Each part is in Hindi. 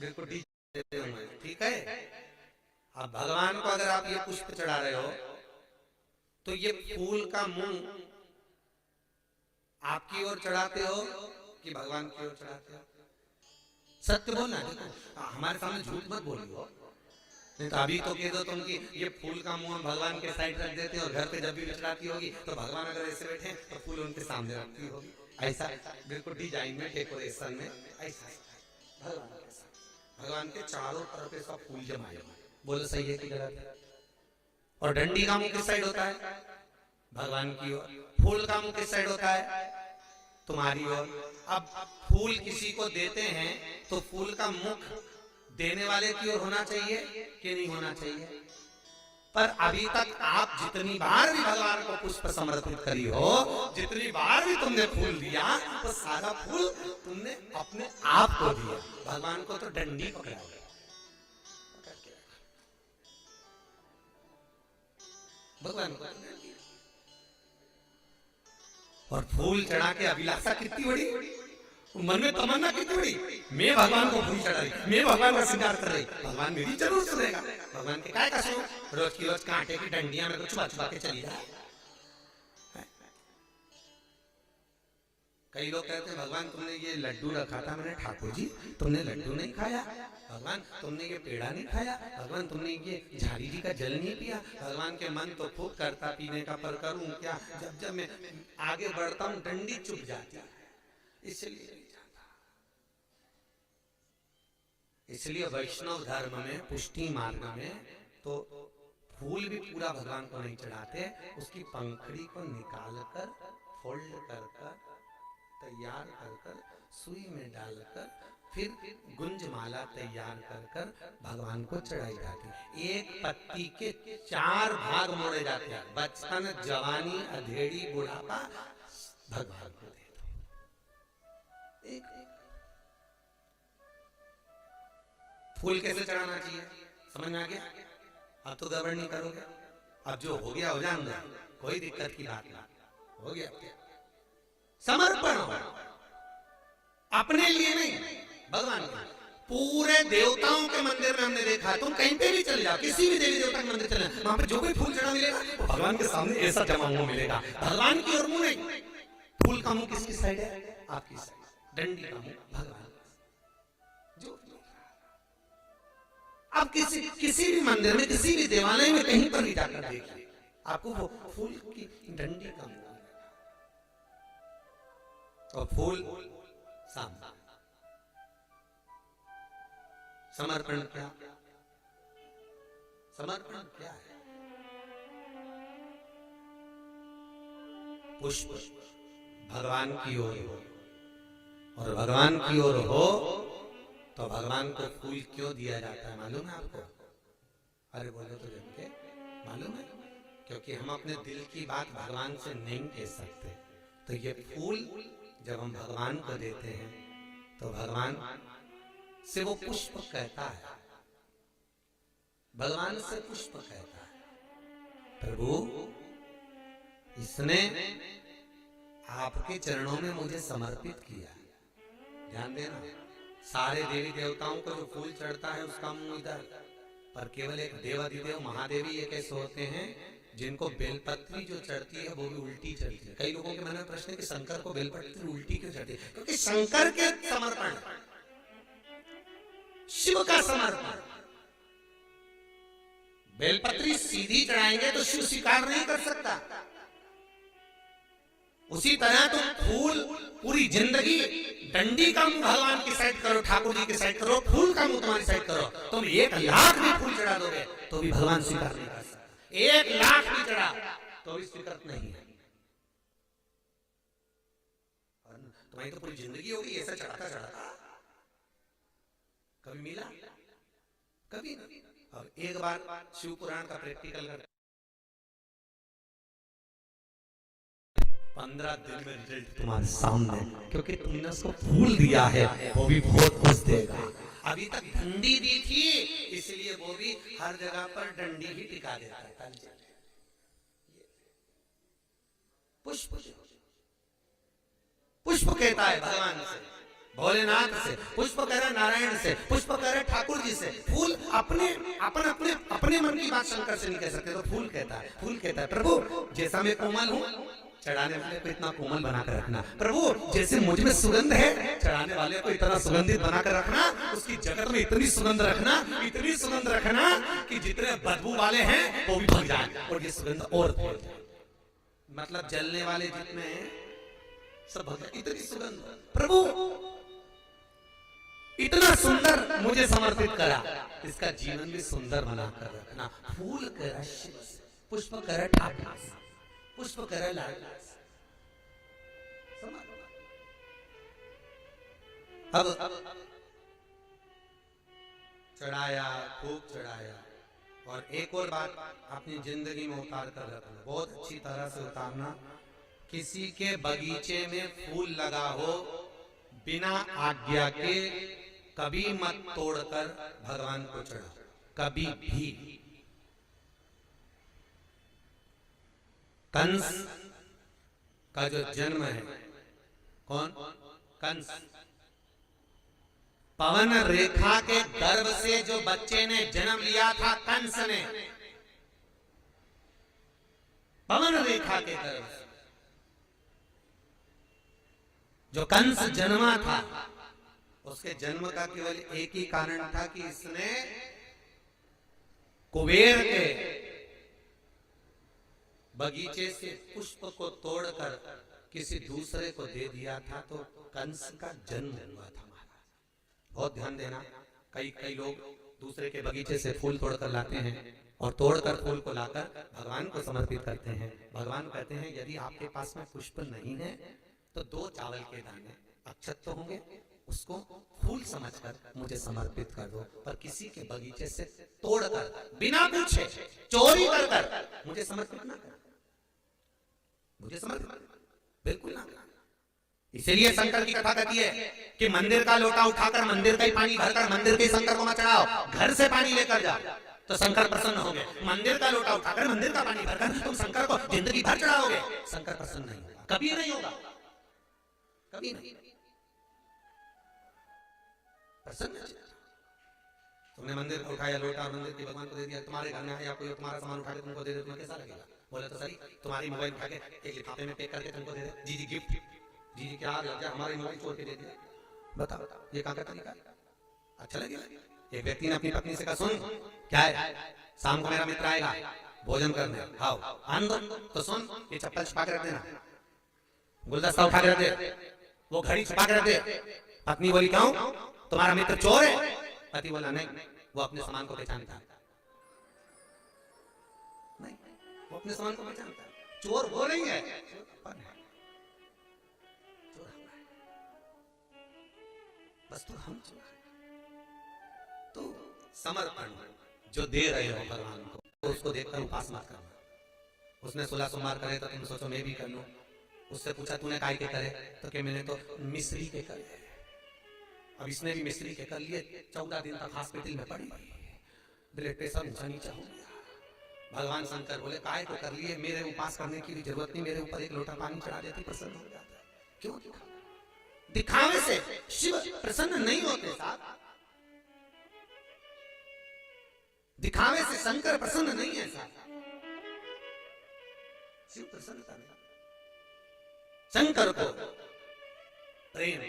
बिल्कुल देते होंगे, ठीक है। अब भगवान को अगर आप ये पुष्प चढ़ा रहे हो तो ये फूल का मुंह आपकी ओर चढ़ाते हो कि भगवान की ओर चढ़ाते हो? सत्य बोलना। देखो हमारे सामने झूठ मत बोलियो, नहीं तो अभी तो कह दो तुम कि ये फूल का मुंह हम भगवान के साइड रख देते हैं और घर पे जब भी चढ़ाती होगी तो भगवान अगर ऐसे बैठे तो फूल उनके सामने रखती होगी। ऐसा बिल्कुल डिजाइन में, डेकोरेशन में ऐसा भगवान के चारों तरफ ऐसा फूल जमाए। बोलो सही है कि गलत? और डंडी का मुंह किस साइड होता है? भगवान की ओर। फूल का मुंह किस साइड होता है? तुम्हारी ओर। अब फूल किसी को देते हैं तो फूल का मुख देने वाले की ओर होना चाहिए कि नहीं होना चाहिए? पर अभी तक आप जितनी बार भी भगवान को पुष्प समर्पित करी हो, जितनी बार भी तुमने फूल दिया, तो सारा फूल तुमने अपने आप को दिया। भगवान को तो डंडी पकड़ा गया। भगवान को और फूल चढ़ा के अभिलाषा कितनी बड़ी, मन में तमन्ना कितनी बड़ी, मैं भगवान को फूल चढ़ा रही, मैं भगवान का श्रृंगार कर रही, भगवान मेरी जरूर सुनेगा। भगवान के काय का सुनो, रोज की रोज कांटे की डंडियां मेरे को छुपा छुपा के चली जाए। कई लोग कहते हैं भगवान तुमने ये लड्डू रखा था, मैंने ठाकुर जी तुमने लड्डू नहीं खाया, भगवान तुमने ये पेड़ा नहीं खाया, भगवान तुमने ये झाड़ी जी का जल नहीं पिया, भगवान के मन तो खूब करता पीने का, पर करूं क्या, जब जब मैं आगे बढ़ता हूं डंडी चुप जाती है, इसलिए नहीं जाता। इसलिए वैष्णव धर्म में, पुष्टि मार्ग में तो फूल भी पूरा भगवान को नहीं चढ़ाते, उसकी पंखड़ी को निकाल कर फोल्ड कर कर तैयार कर कर सुई में डालकर फिर गुंज माला तैयार कर कर भगवान को चढ़ाई जाती है। एक पत्ती के 4 भाग मोड़े जाते हैं, बचपन, जवानी, अधेड़ी, बुढ़ापा, भगवान को दे दो। एक फूल कैसे चढ़ाना चाहिए समझ में आ गया? अब तो गड़बड़ नहीं करोगे, अब जो हो गया हो जाएगा, कोई दिक्कत की बात नहीं, हो गया। समर्पण हो, अपने लिए नहीं, भगवान के। पूरे देवताओं के मंदिर में हमने देखा, तुम कहीं पे भी चले जाओ, किसी भी देवी देवता के मंदिर चले जाओ, वहां पे जो कोई फूल चढ़ा मिलेगा वो भगवान के सामने ऐसा जमा हुआ मिलेगा। भगवान की ओर मुंह नहीं। फूल का मुंह किसकी साइड है? आपकी साइड। डंडी का मुंह भगवान। जो आप किसी भी मंदिर में, किसी भी देवालय में कहीं पर भी जाकर देखिए, आपको वो फूल की डंडी का मुंह और फूल सामने। समर्पण क्या? समर्पण क्या है? पुष्प भगवान की ओर हो, और भगवान की ओर हो तो भगवान को फूल क्यों दिया जाता है मालूम है आपको? अरे बोले तो जनते मालूम है? क्योंकि हम अपने दिल की बात भगवान से नहीं कह सकते, तो ये फूल जब हम भगवान को देते हैं तो भगवान से वो पुष्प कहता है, भगवान से पुष्प कहता है, प्रभु इसने आपके चरणों में मुझे समर्पित किया। ध्यान देना, सारे देवी देवताओं को जो फूल चढ़ता है उसका मुंह इधर, पर केवल एक देवाधिदेव महादेवी ये कैसे होते हैं जिनको बेलपत्री जो चढ़ती है वो भी उल्टी चढ़ती है। कई लोगों के मन में प्रश्न है कि शंकर को बेलपत्री उल्टी क्यों चढ़ती है? क्योंकि शंकर के समर्पण, शिव का समर्पण। बेलपत्री सीधी चढ़ाएंगे तो शिव स्वीकार नहीं कर सकता। उसी तरह तुम फूल पूरी जिंदगी डंडी का मुंह भगवान की साइड करो, ठाकुर जी की साइड करो, फूल का मुंह तुम्हारी साइड करो, तुम 1 लाख भी फूल चढ़ा दोगे तो भी भगवान स्वीकार नहीं कर सकता। 1 लाख भी चढ़ा तो भी स्वीकृत नहीं है। तुम्हारी तो पूरी जिंदगी होगी ऐसा चढ़ाता चढ़ाता, कभी मिला? कभी नहीं। और एक बार शिव पुराण का प्रैक्टिकल कर 15 दिन में रिजल्ट तुम्हारे सामने, क्योंकि तुमने उसको फूल दिया है, वो भी बहुत खुश देगा। अभी तक डंडी दी थी इसलिए वो भी हर जगह पर डंडी ही टिका देता है। पुष्प, पुष्प कहता है भगवान से भोलेनाथ से, पुष्प करे नारायण से, पुष्प करे ठाकुर जी से। फूल अपने अपने मन की बात शंकर से नहीं कह सकते, तो फूल कहता है प्रभु जैसा मैं कोमल हूँ, चढ़ाने वाले को इतना कोमल बनाकर रखना। प्रभु जैसे मुझ में सुगंध है, चढ़ाने वाले को इतना सुगंधित बनाकर रखना। उसकी जगत में इतनी सुगंध रखना कि जितने बदबू वाले हैं वो भी भग जाए और ये सुगंध और फैल जाए। मतलब जलने वाले जितने सब भग जाए, इतनी सुगंध। प्रभु इतना सुंदर मुझे समर्पित करा, इसका जीवन भी सुंदर बनाकर रखना। फूल करा शिव से, पुष्प करा ठाकुर से, पुष्प करा लाल से। अब चढ़ाया, खूब चढ़ाया। और एक और बात अपनी जिंदगी में उतार कर रखना, बहुत अच्छी तरह से उतारना। किसी के बगीचे में फूल लगा हो, बिना आज्ञा के कभी मत तोड़कर भगवान को चढ़ाओ, कभी भी। कंस का जो जन्म है, कौन? कंस। पवन रेखा के गर्भ से जो बच्चे ने जन्म लिया था कंस ने, पवन रेखा के गर्भ से जो कंस जन्मा था, उसके जन्म का केवल एक ही कारण था कि इसने कुबेर के बगीचे से पुष्प को तोड़कर किसी दूसरे को दे दिया था, तो कंस का जन्म हुआ था। महाराज बहुत ध्यान देना, कई लोग दूसरे के बगीचे से फूल तोड़कर लाते हैं और तोड़कर फूल को लाकर भगवान को समर्पित करते हैं। भगवान कहते हैं यदि आपके पास में पुष्प नहीं है तो 2 चावल के दाने अक्षत तो होंगे, उसको फूल समझकर मुझे समर्पित कर दो। पर किसी के बगीचे से तोड़कर बिना पूछे चोरी कर मुझे समर्पित ना कर, मुझे समर्पित बिल्कुल ना करना। इसीलिए शंकर की कथा कहती है कि मंदिर का लोटा उठाकर मंदिर का ही पानी भरकर मंदिर के शंकर को मत चढ़ाओ, घर से पानी लेकर जाओ तो शंकर प्रसन्न होंगे। मंदिर का लोटा उठाकर मंदिर का पानी भरकर तुम शंकर को जिंदगी भर चढ़ाओगे, शंकर प्रसन्न नहीं होगा, कभी नहीं होगा, कभी नहीं प्रसन्न। तुमने मंदिर को उठाया लोटा और मंदिर के भगवान को दे दिया, तुम्हारे घर में आया कोई तुम्हारा सामान उठा के तुमको दे दे, तुम्हें कैसा लगेगा? बोले तो सही, तुम्हारी मोबाइल उठा के एक लिफाफे में पैक करके तुमको दे दे, जी गिफ्ट, जी क्या लग गया, हमारी मोबाइल चोर के दे दिया। बताओ ये कहाँ का तरीका? अच्छा लगेगा? एक व्यक्ति ने अपनी पत्नी से कहा सुन क्या है, शाम को मेरा मित्र आएगा भोजन करने, आओ आन दो, तो सुन ये चप्पल छुपा के रख देना, गुलदस्ता उठा के रख दे, वो घड़ी छुपा के रख दे। पत्नी बोली क्यों, तुम्हारा मित्र चोर है? पति बोला नहीं, वो अपने सामान को पहचानता है, नहीं वो अपने सामान को पहचानता है, चोर वो नहीं है, बस तो हम तो समर्पण जो दे रहे हो भगवान को, तो उसको देखकर उपास मत करना। उसने 16 सोमवार करे तो तुम सोचो मैं भी कर लूं। उससे पूछा तूने काय के करे, तो क्या मैंने तो मिस्त्री के करे। अब इसने भी मिस्त्री के कर लिए, 14 दिन तक हॉस्पिटल में पड़ी, ब्लड प्रेशर ऊंचा नीचा हो गया। भगवान शंकर बोले काय को कर लिए, मेरे उपास करने की भी जरूरत नहीं, मेरे ऊपर एक लोटा पानी चढ़ा देती प्रसन्न हो जाता। क्यों दिखावे से शिव प्रसन्न नहीं होते साहब, दिखावे से शंकर प्रसन्न नहीं है साहब, शिव प्रसन्नता नहीं। शंकर को प्रेम,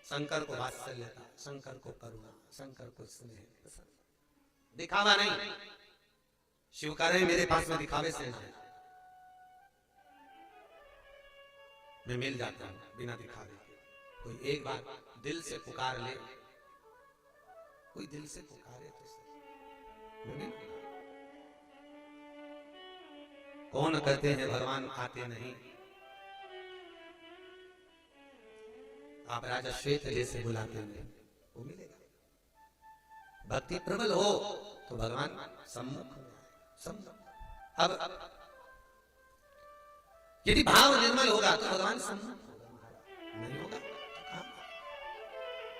शंकर को वात्सल्यता, शंकर को करुणा, शंकर को स्नेह, दिखावा नहीं। शिव कह रहे हैं मेरे पास में दिखावे से है, मैं मिल जाता हूं बिना दिखावे। कोई एक बार दिल से पुकार ले, कोई दिल से पुकारे तो सही। कौन कहते हैं भगवान आते नहीं, आप राजा श्वेत जैसे बुलाते हैं वो मिलेगा। भक्ति प्रबल हो तो भगवान सम्मुख सम्मुख। अब यदि भाव निर्मल होगा तो भगवान सम्मुख होगा, नहीं होगा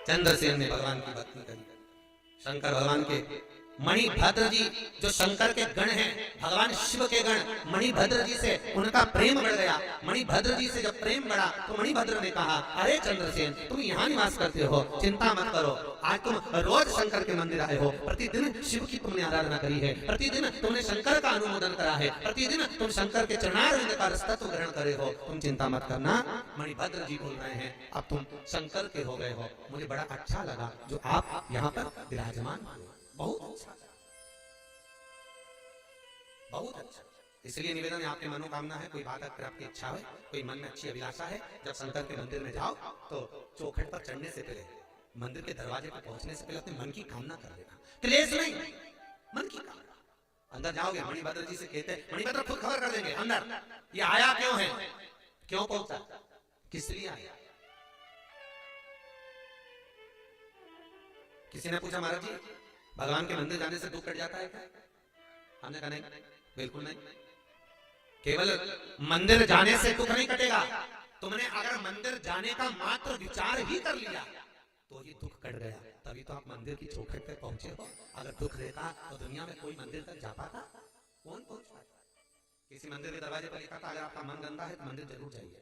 चंद्रसेन ने भगवान की भक्ति करी, शंकर भगवान के मणिभद्र जी जो शंकर के गण हैं, भगवान शिव के गण, मणिभद्र जी से उनका प्रेम बढ़ गया। मणिभद्र जी से जब प्रेम बढ़ा तो मणिभद्र ने कहा, अरे चंद्रसेन, तुम यहाँ निवास करते हो, चिंता मत करो, आज तुम रोज शंकर के मंदिर आए हो, प्रतिदिन शिव की तुमने आराधना करी है, प्रतिदिन तुमने शंकर का अनुमोदन करा है, प्रतिदिन तुम शंकर के चरणारविंद का रस्तत्व ग्रहण करे हो, तुम चिंता मत करना। मणिभद्र जी बोल रहे हैं, अब तुम शंकर के हो गए हो, मुझे बड़ा अच्छा लगा जो आप यहाँ पर विराजमान हुए, बहुत अच्छा, बहुत अच्छा। इसलिए निवेदन है, आपके मनोकामना है, कोई बात अगर आपकी इच्छा है, कोई मन में अच्छी अभिलाषा है, जब शंकर के मंदिर में जाओ तो चौखट पर चढ़ने से पहले, मंदिर के दरवाजे पर पहुंचने से पहले अपने मन की कामना कर लेना, क्लेश नहीं, मन की कामना। अंदर जाओगे, मणिभद्र जी से कहते हैं, मणिभद्र खुद खबर कर देंगे अंदर, ये आया क्यों है, क्यों पहुंचा, किस लिए आया। किसी ने पूछा, महाराज जी भगवान के मंदिर जाने से दुख कट जाता है क्या? हमने कहा नहीं, बिल्कुल नहीं, केवल मंदिर जाने से दुख नहीं कटेगा, तुमने अगर मंदिर जाने का मात्र विचार ही कर लिया तो ही दुख कट गया, तभी तो आप मंदिर की चौखट पे पहुंचे हो। अगर दुख रहता तो दुनिया में कोई मंदिर तक जा पाता? कौन पहुंच पाता? किसी मंदिर के दरवाजे पर लिखा था, अगर आपका मन गंदा है तो मंदिर जरूर जाइए,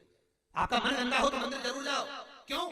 आपका मन गंदा हो तो मंदिर जरूर जाओ। क्यों?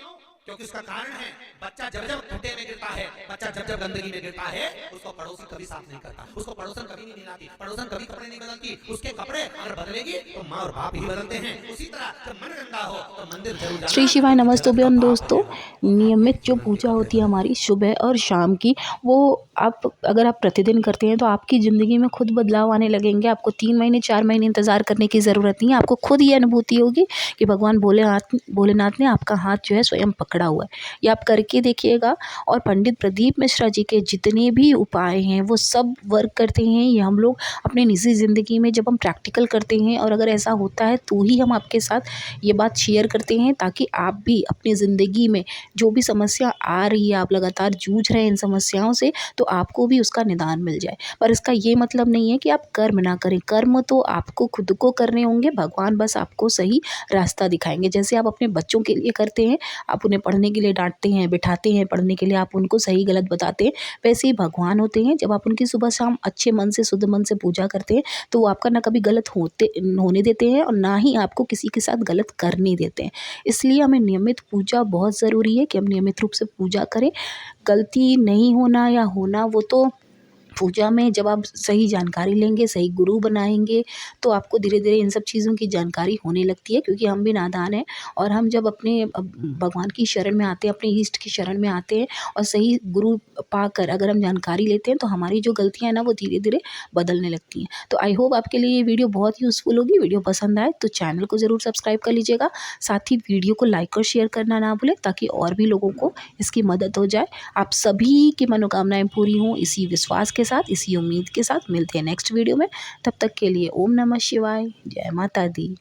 क्योंकि उसका कारण है, बच्चा जब जब खूंटे में गिरता है, बच्चा जब जब गंदगी में गिरता है, उसको पड़ोसी कभी साफ नहीं करता, उसको पड़ोसन कभी नहीं मिलाती, पड़ोसन कभी कपड़े नहीं बदलती, उसके कपड़े अगर बदलेगी तो माँ और बाप ही बदलते हैं। उसी तरह जब मन गंदा हो तो मंदिर जरूर जाना। श्री शिवाय नमस्तुभ्यं दोस्तों। नियमित जो पूजा होती है हमारी सुबह और शाम की, वो अगर आप प्रतिदिन करते हैं तो आपकी ज़िंदगी में खुद बदलाव आने लगेंगे। आपको 3 महीने 4 महीने इंतज़ार करने की ज़रूरत नहीं है। आपको खुद ये अनुभूति होगी कि भगवान भोलेनाथ ने आपका हाथ जो है स्वयं पकड़ा हुआ है। ये आप करके देखिएगा। और पंडित प्रदीप मिश्रा जी के जितने भी उपाय हैं वो सब वर्क करते हैं। ये हम लोग अपने निजी ज़िंदगी में जब हम प्रैक्टिकल करते हैं, और अगर ऐसा होता है तो ही हम आपके साथ ये बात शेयर करते हैं, ताकि आप भी अपनी ज़िंदगी में जो भी समस्या आ रही है, आप लगातार जूझ रहे हैं इन समस्याओं से, तो आपको भी उसका निदान मिल जाए। पर इसका ये मतलब नहीं है कि आप कर्म ना करें। कर्म तो आपको खुद को करने होंगे, भगवान बस आपको सही रास्ता दिखाएंगे। जैसे आप अपने बच्चों के लिए करते हैं, आप उन्हें पढ़ने के लिए डांटते हैं, बिठाते हैं पढ़ने के लिए, आप उनको सही गलत बताते हैं, वैसे ही भगवान होते हैं। जब आप उनकी सुबह शाम अच्छे मन से, शुद्ध मन से पूजा करते हैं, तो वो आपका ना कभी गलत होने देते हैं और ना ही आपको किसी के साथ गलत करने देते हैं। इसलिए हमें नियमित पूजा बहुत ज़रूरी है कि हम नियमित रूप से पूजा करें। गलती नहीं होना या होना, वो तो पूजा में जब आप सही जानकारी लेंगे, सही गुरु बनाएंगे, तो आपको धीरे धीरे इन सब चीज़ों की जानकारी होने लगती है। क्योंकि हम भी नादान हैं, और हम जब अपने भगवान की शरण में आते हैं, अपने इष्ट की शरण में आते हैं, और सही गुरु पाकर अगर हम जानकारी लेते हैं, तो हमारी जो गलतियाँ हैं ना, वो धीरे धीरे बदलने लगती हैं। तो आई होप आपके लिए ये वीडियो बहुत यूज़फुल होगी। वीडियो पसंद आए तो चैनल को ज़रूर सब्सक्राइब कर लीजिएगा। साथ ही वीडियो को लाइक और शेयर करना ना भूलें, ताकि और भी लोगों को इसकी मदद हो जाए। आप सभी की मनोकामनाएं पूरी हों, इसी विश्वास के साथ, इसी उम्मीद के साथ मिलते हैं नेक्स्ट वीडियो में। तब तक के लिए ओम नमः शिवाय, जय माता दी।